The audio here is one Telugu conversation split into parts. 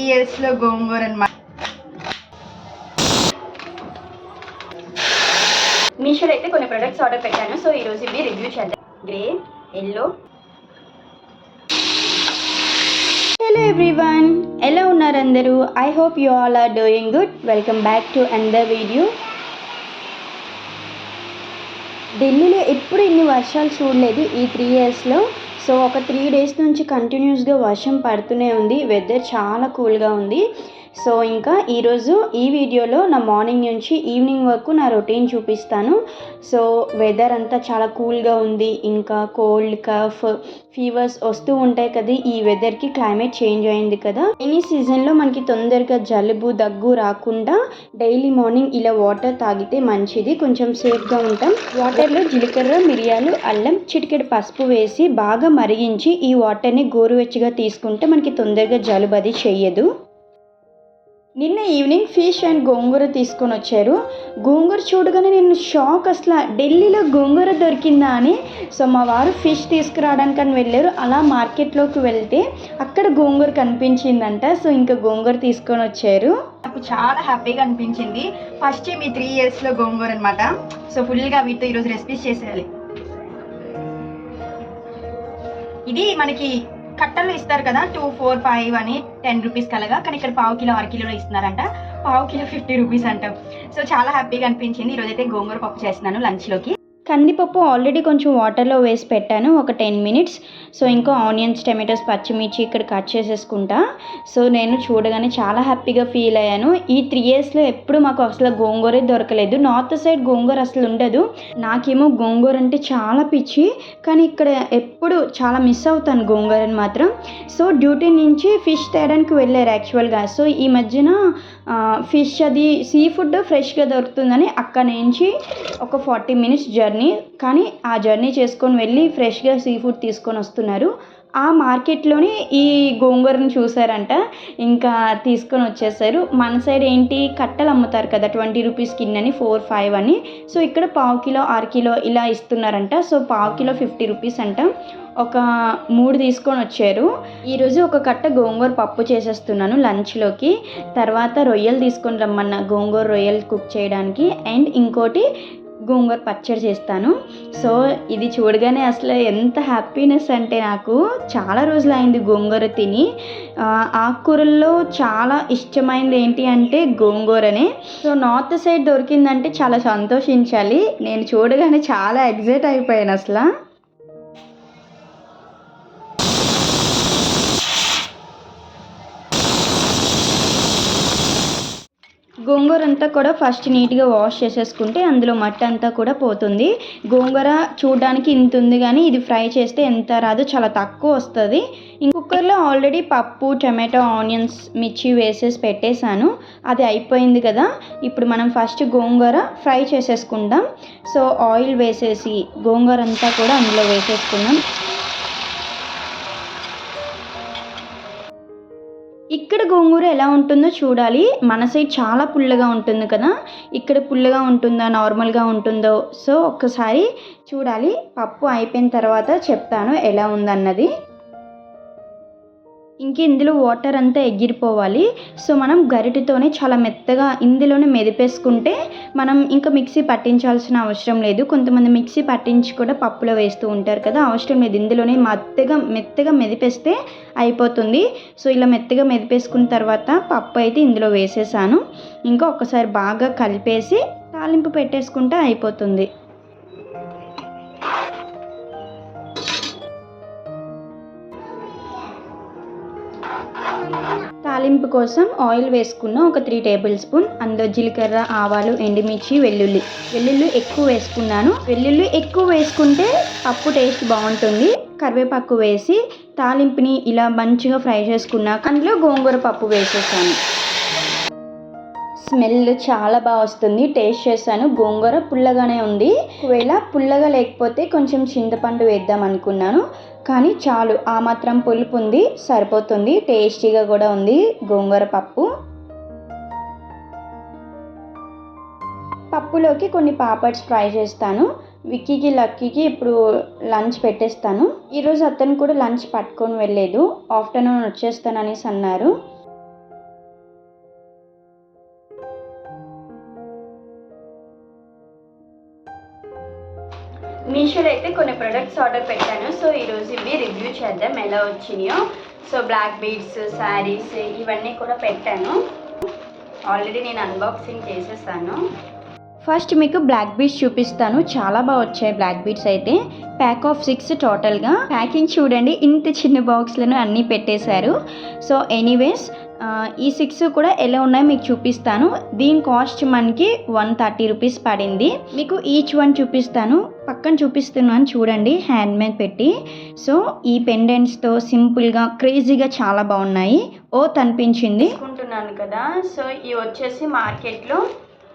ఇయర్స్లో గోంగూర అన్నమాట. మీషోలో అయితే కొన్ని ప్రొడక్ట్స్ ఆర్డర్ పెట్టాను. సో ఈరోజు ఇవి రివ్యూ చేద్దాం. Grey, yellow. హలో ఎవ్రీవన్, ఎలా ఉన్నారు అందరూ? I hope you all are doing good. Welcome back to another video. ఢిల్లీలో ఎప్పుడు ఇన్ని వర్షాలు చూడలేదు ఈ 3 ఇయర్స్లో. సో ఒక 3 డేస్ నుంచి కంటిన్యూస్గా వర్షం పడుతూనే ఉంది. వెదర్ చాలా కూల్గా ఉంది. సో ఇంకా ఈరోజు ఈ వీడియోలో నా మార్నింగ్ నుంచి ఈవినింగ్ వరకు నా రొటీన్ చూపిస్తాను. సో వెదర్ అంతా చాలా కూల్గా ఉంది. ఇంకా కోల్డ్, కఫ్, ఫీవర్స్ వస్తూ ఉంటాయి కదా, ఈ వెదర్కి క్లైమేట్ చేంజ్ అయింది కదా. ఎనీ సీజన్లో మనకి తొందరగా జలుబు, దగ్గు రాకుండా డైలీ మార్నింగ్ ఇలా వాటర్ తాగితే మంచిది. కొంచెం సేఫ్గా ఉంటాం. వాటర్లో జీలకర్ర, మిరియాలు, అల్లం, చిటికెడు పసుపు వేసి బాగా మరిగించి ఈ వాటర్ని గోరువెచ్చగా తీసుకుంటే మనకి తొందరగా జలుబు అది చెయ్యదు. నిన్న ఈవినింగ్ ఫిష్ అండ్ గోంగూర తీసుకొని వచ్చారు. గోంగూర చూడగానే నేను షాక్, అసలు ఢిల్లీలో గోంగూర దొరికిందా అని. సో మా వారు ఫిష్ తీసుకురావడానికని వెళ్ళారు. అలా మార్కెట్లోకి వెళ్తే అక్కడ గోంగూర కనిపించిందంట. సో ఇంకా గోంగూర తీసుకొని వచ్చారు. నాకు చాలా హ్యాపీగా అనిపించింది. ఫస్ట్ టైం ఈ 3 ఇయర్స్లో గోంగూర అనమాట. సో ఫుల్గా వీటితో ఈరోజు రెసిపీస్ చేసేయాలి. ఇది మనకి కట్టలు ఇస్తారు కదా, 2, 4, 5 అని 10 రూపీస్ కలగా. కానీ ఇక్కడ 1/2 కిలో, 1/2 కిలోలో ఇస్తున్నారంట. 1/2 కిలో 50 రూపీస్ అంట. సో చాలా హ్యాపీగా అనిపించింది. ఈరోజైతే గోంగూర పప్పు చేస్తున్నాను లంచ్లోకి. కందిపప్పు ఆల్రెడీ కొంచెం వాటర్లో వేసి పెట్టాను ఒక 10 మినిట్స్. సో ఇంకా ఆనియన్స్, టమాటోస్, పచ్చిమిర్చి ఇక్కడ కట్ చేసేసుకుంటా. సో నేను చూడగానే చాలా హ్యాపీగా ఫీల్ అయ్యాను. ఈ 3 ఇయర్స్లో ఎప్పుడు మాకు అసలు గోంగూరే దొరకలేదు. నార్త్ సైడ్ గోంగూర అసలు ఉండదు. నాకేమో గోంగూర అంటే చాలా పిచ్చి, కానీ ఇక్కడ ఎప్పుడు చాలా మిస్ అవుతాను గోంగూరని మాత్రం. సో డ్యూటీ నుంచి ఫిష్ తేయడానికి వెళ్ళారు యాక్చువల్గా. సో ఈ మధ్యన ఫిష్ అది సీ ఫుడ్ ఫ్రెష్గా దొరుకుతుందని అక్కడ నుంచి ఒక 40 మినిట్స్ జర్నీ. కానీ ఆ జర్నీ చేసుకొని వెళ్ళి ఫ్రెష్గా సీ ఫుడ్ తీసుకొని వస్తున్నారు. ఆ మార్కెట్లోనే ఈ గోంగూరను చూసారంట, ఇంకా తీసుకొని వచ్చేసారు. మన సైడ్ ఏంటి కట్టలు అమ్ముతారు కదా, 20 రూపీస్ కిన్నని, 4, 5 అని. సో ఇక్కడ 1/2 కిలో, 1/2 కిలో ఇలా ఇస్తున్నారంట. సో 1/2 కిలో 50 రూపీస్ అంట. ఒక 3 తీసుకొని వచ్చారు. ఈరోజు ఒక కట్ట గోంగూర పప్పు చేసేస్తున్నాను లంచ్లోకి. తర్వాత రొయ్యలు తీసుకొని రమ్మన్న, గోంగూర రొయ్యలు కుక్ చేయడానికి. అండ్ ఇంకోటి గోంగూర పచ్చడి చేస్తాను. సో ఇది చూడగానే అసలు ఎంత హ్యాపీనెస్ అంటే, నాకు చాలా రోజులు అయింది గోంగూర తిని. ఆకుకూరల్లో చాలా ఇష్టమైనది ఏంటి అంటే గోంగూరనే. సో నార్త్ సైడ్ దొరికిందంటే చాలా సంతోషించాలి. నేను చూడగానే చాలా ఎగ్జైట్ అయిపోయాను అసలు. గోంగూర అంతా కూడా ఫస్ట్ నీట్గా వాష్ చేసేసుకుంటే అందులో మట్టి అంతా కూడా పోతుంది. గోంగూర చూడడానికి ఇంత ఉంది, కానీ ఇది ఫ్రై చేస్తే ఎంత రాదు, చాలా తక్కువ వస్తుంది. కుక్కర్లో ఆల్రెడీ పప్పు, టమాటో, ఆనియన్స్, మిర్చి వేసేసి పెట్టేశాను. అది అయిపోయింది కదా. ఇప్పుడు మనం ఫస్ట్ గోంగూర ఫ్రై చేసేసుకుందాం. సో ఆయిల్ వేసేసి గోంగూర అంతా కూడా అందులో వేసేసుకుందాం. ఇక్కడ గోంగూర ఎలా ఉంటుందో చూడాలి. మన సైడ్ చాలా పుల్లగా ఉంటుంది కదా, ఇక్కడ పుల్లగా ఉంటుందా, నార్మల్గా ఉంటుందో. సో ఒక్కసారి చూడాలి. పప్పు అయిపోయిన తర్వాత చెప్తాను ఎలా ఉందన్నది. ఇంక ఇందులో వాటర్ అంతా ఎగిరిపోవాలి. సో మనం గరిటెతోనే చాలా మెత్తగా ఇందులోనే మెదిపేసుకుంటే మనం ఇంకా మిక్సీ పట్టించాల్సిన అవసరం లేదు. కొంతమంది మిక్సీ పట్టించి కూడా పప్పులో వేస్తూ ఉంటారు కదా, అవసరం లేదు. ఇందులోనే మెత్తగా మెదిపేస్తే అయిపోతుంది. సో ఇలా మెత్తగా మెదిపేసుకున్న తర్వాత పప్పు అయితే ఇందులో వేసేసాను. ఇంకా ఒక్కసారి బాగా కలిపేసి తాలింపు పెట్టేసుకుంటే అయిపోతుంది. తాలింపు కోసం ఆయిల్ వేసుకున్న ఒక 3 టేబుల్ స్పూన్. అందులో జీలకర్ర, ఆవాలు, ఎండుమిర్చి, వెల్లుల్లి ఎక్కువ వేసుకున్నాను. వెల్లుల్లి ఎక్కువ వేసుకుంటే పప్పు టేస్ట్ బాగుంటుంది. కరివేపాకు వేసి తాలింపుని ఇలా మంచిగా ఫ్రై చేసుకున్నాక అందులో గోంగూర పప్పు వేసేసాను. స్మెల్ చాలా బాగా వస్తుంది. టేస్ట్ చేశాను, గోంగూర పుల్లగానే ఉంది. ఒకవేళ పుల్లగా లేకపోతే కొంచెం చింతపండు వేద్దాం అనుకున్నాను, కానీ చాలు, ఆ మాత్రం పులుపు ఉంది, సరిపోతుంది. టేస్టీగా కూడా ఉంది గోంగూర పప్పు. పప్పులోకి కొన్ని పాపడ్స్ ఫ్రై చేస్తాను. విక్కీకి, లక్కీకి ఇప్పుడు లంచ్ పెట్టేస్తాను. ఈరోజు అతను కూడా లంచ్ పట్టుకొని వెళ్ళలేదు, ఆఫ్టర్నూన్ వచ్చేస్తాననేసి అన్నారు. మీషోలో అయితే కొన్ని ప్రొడక్ట్స్ ఆర్డర్ పెట్టాను. సో ఈరోజు ఇవి రివ్యూ చేద్దాం ఎలా వచ్చినాయో. సో బ్లాక్ బీడ్స్, శారీస్ ఇవన్నీ కూడా పెట్టాను. ఆల్రెడీ నేను అన్బాక్సింగ్ చేసేసాను. ఫస్ట్ మీకు బ్లాక్ బీడ్స్ చూపిస్తాను. చాలా బాగా వచ్చాయి బ్లాక్ బీడ్స్ అయితే. ప్యాక్ ఆఫ్ 6 టోటల్గా. ప్యాకింగ్ చూడండి, ఇంత చిన్న బాక్స్లను అన్నీ పెట్టేశారు. సో ఎనీవేస్ ఈ 6 కూడా ఎలా ఉన్నాయో మీకు చూపిస్తాను. దీని కాస్ట్ మనకి 130 రూపీస్ పడింది. మీకు ఈచ్ వన్ చూపిస్తాను. పక్కన చూపిస్తున్నాను చూడండి, హ్యాండ్మేడ్ పెట్టి. సో ఈ పెండెంట్స్తో సింపుల్గా క్రేజీగా చాలా బాగున్నాయి. అనిపించింది తీసుకుంటున్నాను కదా. సో ఇవి వచ్చేసి మార్కెట్లో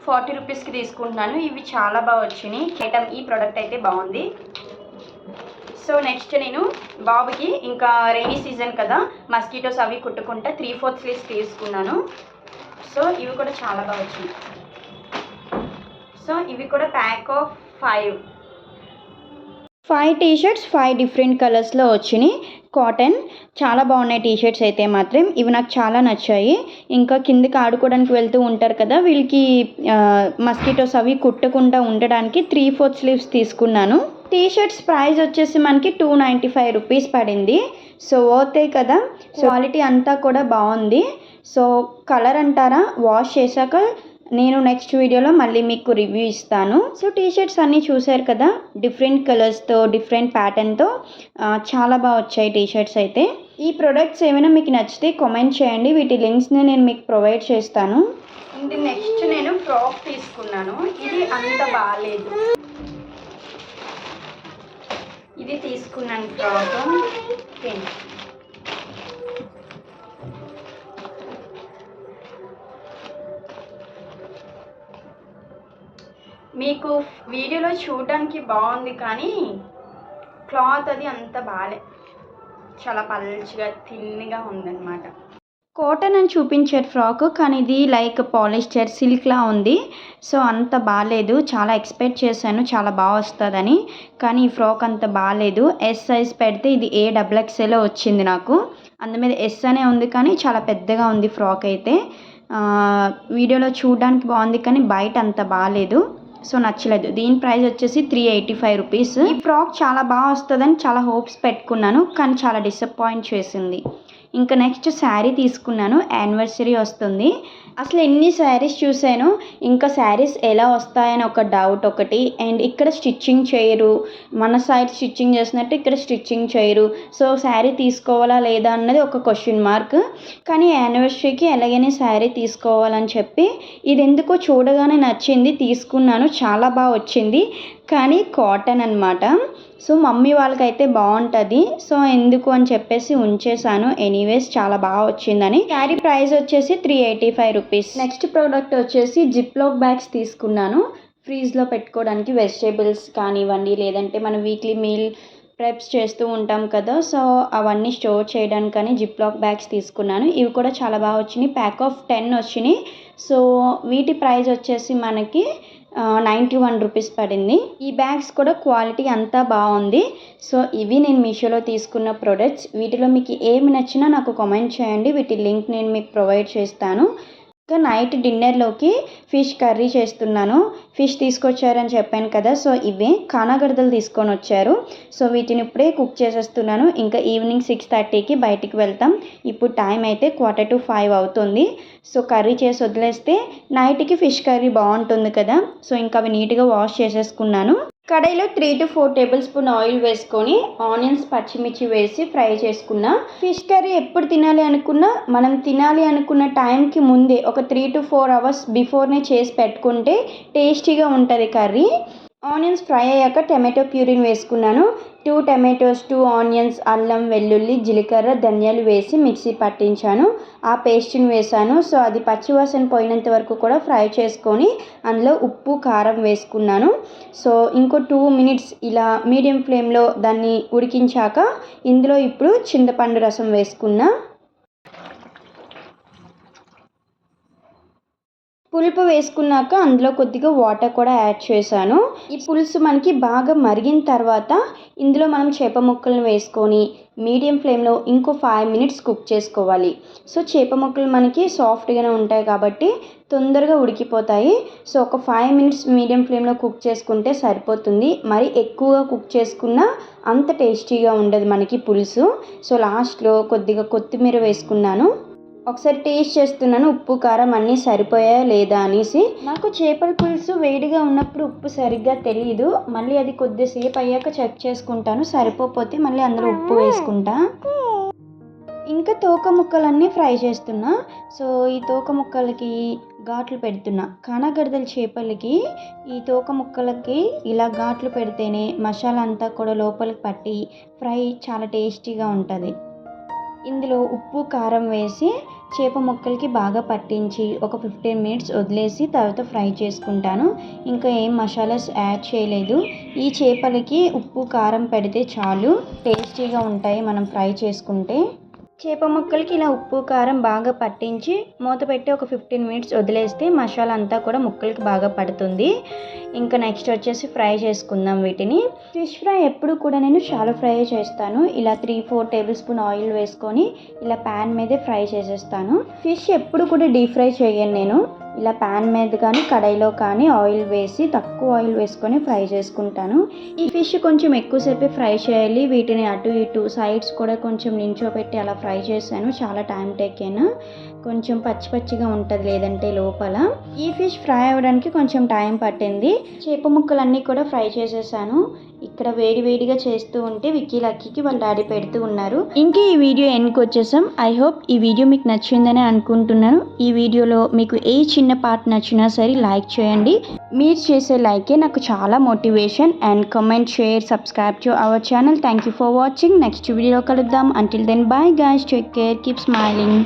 40 రూపీస్కి తీసుకుంటున్నాను. ఇవి చాలా బాగా వచ్చినాయి. ఐటమ్ ఈ ప్రోడక్ట్ అయితే బాగుంది. సో నెక్స్ట్ నేను బాబుకి ఇంకా రైనీ సీజన్ కదా, మస్కిటోస్ అవి కుట్టుకుంటా 3/4 స్లీవ్స్ తీసుకున్నాను. సో ఇవి కూడా చాలా బాగా వచ్చినాయి. సో ఇవి కూడా ప్యాక్ ఆఫ్ 5 టీషర్ట్స్ 5 డిఫరెంట్ కలర్స్లో వచ్చినాయి. కాటన్ చాలా బాగున్నాయి టీషర్ట్స్ అయితే మాత్రం. ఇవి నాకు చాలా నచ్చాయి. ఇంకా కిందకి ఆడుకోవడానికి వెళ్తూ ఉంటారు కదా, వీళ్ళకి మస్కిటోస్ అవి కుట్టకుండా ఉండడానికి 3/4 స్లీవ్స్ తీసుకున్నాను. టీషర్ట్స్ ప్రైస్ వచ్చేసి మనకి 295 రూపీస్ పడింది. సో ఓతే కదా. క్వాలిటీ అంతా కూడా బాగుంది. సో కలర్ అంటారా, వాష్ చేశాక నేను నెక్స్ట్ వీడియోలో మళ్ళీ మీకు రివ్యూ ఇస్తాను. సో టీషర్ట్స్ అన్నీ చూశారు కదా, డిఫరెంట్ కలర్స్తో డిఫరెంట్ ప్యాటర్న్తో చాలా బాగా వచ్చాయి టీషర్ట్స్ అయితే. ఈ ప్రొడక్ట్స్ ఏమైనా మీకు నచ్చితే కామెంట్ చేయండి. వీటి లింక్స్ని నేను మీకు ప్రొవైడ్ చేస్తాను. నెక్స్ట్ నేను ఫ్రాక్ తీసుకున్నాను. ఇది అంత బాగాలేదు. ఇది తీసుకున్నాను ఫ్రాక్ పింక్. మీకు వీడియోలో చూడడానికి బాగుంది కానీ క్లాత్ అది అంత బాగాలే, చాలా పల్చగా థిన్గా ఉందన్నమాట. కాటన్ అని చూపించారు ఫ్రాక్, కానీ ఇది లైక్ పాలిస్టర్ సిల్క్లా ఉంది. సో అంత బాగాలేదు. చాలా ఎక్స్పెక్ట్ చేశాను చాలా బాగా వస్తుందని, కానీ ఈ ఫ్రాక్ అంత బాగాలేదు. ఎస్ సైజ్ పెడితే ఇది XXL వచ్చింది నాకు. అందుమీద ఎస్ అనే ఉంది కానీ చాలా పెద్దగా ఉంది ఫ్రాక్ అయితే. వీడియోలో చూడడానికి బాగుంది కానీ బయట అంత బాగాలేదు. సో నచ్చలేదు. దీని ప్రైస్ వచ్చేసి 385 రూపీస్. ఈ ఫ్రాక్ చాలా బాగా వస్తుందని చాలా హోప్స్ పెట్టుకున్నాను, కానీ చాలా డిసప్పాయింట్ చేసింది. ఇంకా నెక్స్ట్ శారీ తీసుకున్నాను. యానివర్సరీ వస్తుంది. అసలు ఎన్ని శారీస్ చూశాను, ఇంకా శారీస్ ఎలా వస్తాయని ఒక డౌట్ ఒకటి. అండ్ ఇక్కడ స్టిచ్చింగ్ చేయరు, మన సైడ్ స్టిచ్చింగ్ చేసినట్టు ఇక్కడ స్టిచ్చింగ్ చేయరు. సో శారీ తీసుకోవాలా లేదా అన్నది ఒక క్వశ్చన్ మార్క్. కానీ యానివర్సరీకి ఎలాగైనా శారీ తీసుకోవాలని చెప్పి ఇది ఎందుకో చూడగానే నచ్చింది, తీసుకున్నాను. చాలా బాగా వచ్చింది, కానీ కాటన్ అన్నమాట. సో మమ్మీ వాళ్ళకైతే బాగుంటుంది. సో ఎందుకు అని చెప్పేసి ఉంచేసాను. ఎనీవేస్ చాలా బాగా వచ్చిందని. శారీ ప్రైస్ వచ్చేసి 385 రూపీస్. నెక్స్ట్ ప్రోడక్ట్ వచ్చేసి జిప్లాక్ బ్యాగ్స్ తీసుకున్నాను. ఫ్రీజ్లో పెట్టుకోవడానికి వెజిటేబుల్స్ కానివ్వండి, లేదంటే మనం వీక్లీ మీల్ ప్రెప్స్ చేస్తూ ఉంటాం కదా, సో అవన్నీ స్టోర్ చేయడానికని జిప్లాక్ బ్యాగ్స్ తీసుకున్నాను. ఇవి కూడా చాలా బాగా వచ్చినాయి. ప్యాక్ ఆఫ్ 10 వచ్చినాయి. సో వీటి ప్రైస్ వచ్చేసి మనకి 91 రూపీస్ పడింది. ఈ బ్యాగ్స్ కూడా క్వాలిటీ అంతా బాగుంది. సో ఇవి నేను మీషోలో తీసుకున్న ప్రొడక్ట్స్. వీటిలో మీకు ఏమి నచ్చినా నాకు కామెంట్ చేయండి. వీటి లింక్ నేను మీకు ప్రొవైడ్ చేస్తాను. ఇంకా నైట్ డిన్నర్లోకి ఫిష్ కర్రీ చేస్తున్నాను. ఫిష్ తీసుకొచ్చారని చెప్పాను కదా, సో ఇవే కానాగడదలు తీసుకొని వచ్చారు. సో వీటిని ఇప్పుడే కుక్ చేసేస్తున్నాను. ఇంకా ఈవినింగ్ 6:30కి బయటికి వెళ్తాం. ఇప్పుడు టైం అయితే 4:45 అవుతుంది. సో కర్రీ చేసి వదిలేస్తే నైట్కి ఫిష్ కర్రీ బాగుంటుంది కదా. సో ఇంకా అవి నీట్గా వాష్ చేసేసుకున్నాను. కడాయిలో 3 to 4 టేబుల్ స్పూన్ ఆయిల్ వేసుకొని ఆనియన్స్, పచ్చిమిర్చి వేసి ఫ్రై చేసుకున్నా. ఫిష్ కర్రీ ఎప్పుడు తినాలి అనుకున్నా, మనం తినాలి అనుకున్న టైంకి ముందే ఒక 3 to 4 అవర్స్ బిఫోర్నే చేసి పెట్టుకుంటే టేస్టీగా ఉంటుంది కర్రీ. ఆనియన్స్ ఫ్రై అయ్యాక టమాటో ప్యూరీని వేసుకున్నాను. 2 టమాటోస్, 2 ఆనియన్స్, అల్లం, వెల్లుల్లి, జీలకర్ర, ధనియాలు వేసి మిక్సీ పట్టించాను. ఆ పేస్ట్ని వేసాను. సో అది పచ్చివాసన పోయినంత వరకు కూడా ఫ్రై చేసుకొని అందులో ఉప్పు, కారం వేసుకున్నాను. సో ఇంకో 2 minutes ఇలా మీడియం ఫ్లేమ్లో దాన్ని ఉడికించాక ఇందులో ఇప్పుడు చింతపండు రసం వేసుకున్నా. పులుపు వేసుకున్నాక అందులో కొద్దిగా వాటర్ కూడా యాడ్ చేశాను. ఈ పులుసు మనకి బాగా మరిగిన తర్వాత ఇందులో మనం చేప ముక్కలను వేసుకొని మీడియం ఫ్లేమ్లో ఇంకో 5 మినిట్స్ కుక్ చేసుకోవాలి. సో చేప ముక్కలు మనకి సాఫ్ట్గానే ఉంటాయి కాబట్టి తొందరగా ఉడికిపోతాయి. సో ఒక 5 మినిట్స్ మీడియం ఫ్లేమ్లో కుక్ చేసుకుంటే సరిపోతుంది. మరి ఎక్కువగా కుక్ చేసుకున్నా అంత టేస్టీగా ఉండదు మనకి పులుసు. సో లాస్ట్లో కొద్దిగా కొత్తిమీర వేసుకున్నాను. ఒకసారి టేస్ట్ చేస్తున్నాను ఉప్పు కారం అన్నీ సరిపోయాయా లేదా అనేసి. నాకు చేపల పులుసు వేడిగా ఉన్నప్పుడు ఉప్పు సరిగ్గా తెలియదు. మళ్ళీ అది కొద్దిసేపు అయ్యాక చెక్ చేసుకుంటాను. సరిపోతే మళ్ళీ అందులో ఉప్పు వేసుకుంటా. ఇంకా తోక ముక్కలన్నీ ఫ్రై చేస్తున్నా. సో ఈ తోక ముక్కలకి ఘాట్లు పెడుతున్నా. కానాగడదల చేపలకి ఈ తోక ముక్కలకి ఇలా ఘాట్లు పెడితేనే మసాలా అంతా కూడా లోపలికి పట్టి ఫ్రై చాలా టేస్టీగా ఉంటుంది. ఇందులో ఉప్పు కారం వేసి చేప ముక్కలకి బాగా పట్టించి ఒక 15 మినిట్స్ వదిలేసి తర్వాత ఫ్రై చేసుకుంటాను. ఇంకా ఏం మసాలాస్ యాడ్ చేయలేదు. ఈ చేపలకి ఉప్పు కారం పెడితే చాలు, టేస్టీగా ఉంటాయి మనం ఫ్రై చేసుకుంటే. చేప ముక్కలకి ఇలా ఉప్పు కారం బాగా పట్టించి మూత పెట్టి ఒక 15 మినిట్స్ వదిలేస్తే మసాలా అంతా కూడా ముక్కలకి బాగా పడుతుంది. ఇంకా నెక్స్ట్ వచ్చేసి ఫ్రై చేసుకుందాం వీటిని. ఫిష్ ఫ్రై ఎప్పుడు కూడా నేను షాలో ఫ్రై చేస్తాను. ఇలా 3-4 టేబుల్ స్పూన్ ఆయిల్ వేసుకొని ఇలా ప్యాన్ మీదే ఫ్రై చేసేస్తాను. ఫిష్ ఎప్పుడు కూడా డీప్ ఫ్రై చేయను నేను. ఇలా ప్యాన్ మీద కానీ కడాయిలో కానీ ఆయిల్ వేసి తక్కువ ఆయిల్ వేసుకొని ఫ్రై చేసుకుంటాను. ఈ ఫిష్ కొంచెం ఎక్కువసేపు ఫ్రై చేయాలి. వీటిని అటు ఇటు సైడ్స్ కూడా కొంచెం నించోబెట్టి అలా ఫ్రై చేశాను. చాలా టైం టేకేనా, కొంచెం పచ్చి పచ్చిగా ఉంటుంది లేదంటే లోపల. ఈ ఫిష్ ఫ్రై అవ్వడానికి కొంచెం టైం పట్టింది. చేప ముక్కలన్నీ కూడా ఫ్రై చేసేసాను. ఇక్కడ వేడిగా చేస్తూ ఉంటే విక్కీ లక్కీకి వాళ్ళ డాడీ పెడుతూ ఉన్నారు. ఇంకే ఈ వీడియో ఎండ్కి వచ్చేసాం. ఐ హోప్ ఈ వీడియో మీకు నచ్చిందని అనుకుంటున్నాను. ఈ వీడియోలో మీకు ఏ చిన్న పార్ట్ నచ్చినా సరే లైక్ చేయండి. మీరు చేసే లైకే నాకు చాలా motivation. And comment, share, subscribe to our channel. Thank you for watching. Next వీడియోలో కలుద్దాం. Until then bye guys, take care, keep smiling.